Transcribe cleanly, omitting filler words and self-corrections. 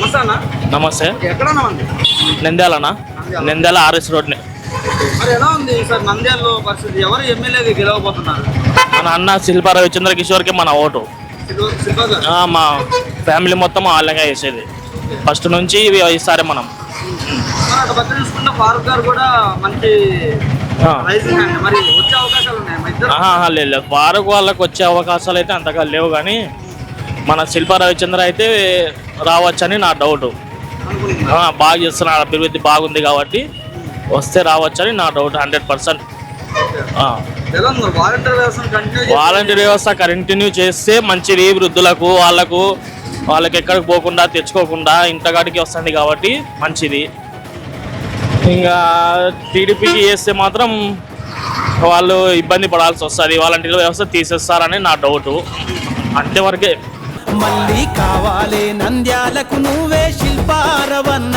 నమస్తే అన్న. నమస్తే. ఎక్కడన్నా ఉంది? నంద్యాలనా? Nandyal RS road. మరి ఎలా ఉంది సార్ నంద్యాలలో పరిస్థితి? ఎవరు ఎమ్మెల్యేగా గెలవబోతున్నారు? మన అన్న శిల్పా రవిచంద్ర కిషోర్కి మన ఓటు. మా ఫ్యామిలీ మొత్తం వాళ్ళగా వేసేది ఫస్ట్ నుంచి ఈసారి మనం. అటు పక్కన చూసుకుంటే ఫారూక్ గారు కూడా మంచి రైజింగ్ అండి. మరి వచ్చే అవకాశాలు ఉన్నాయి? లేదు, ఫారూక్ వాళ్ళకి వచ్చే అవకాశాలు అయితే అంతగా లేవు, కానీ మన శిల్పా రవిచంద్ర అయితే రావచ్చని నా డౌట్. బాగా చేస్తున్నారు, అభివృద్ధి బాగుంది కాబట్టి వస్తే రావచ్చని నా డౌట్ 100%. వాలంటీర్ వ్యవస్థ కంటిన్యూ చేస్తే మంచిది. వృద్ధులకు వాళ్ళకి ఎక్కడికి పోకుండా తెచ్చుకోకుండా ఇంతగాడికి వస్తుంది కాబట్టి మంచిది. ఇంకా టీడీపీకి చేస్తే మాత్రం వాళ్ళు ఇబ్బంది పడాల్సి వస్తుంది. వాలంటీర్ వ్యవస్థ తీసేస్తారని నా డౌటు. అంతవరకే. మళ్ళీ కావాలే నంద్యాలకు నువ్వే శిల్పా రవణ.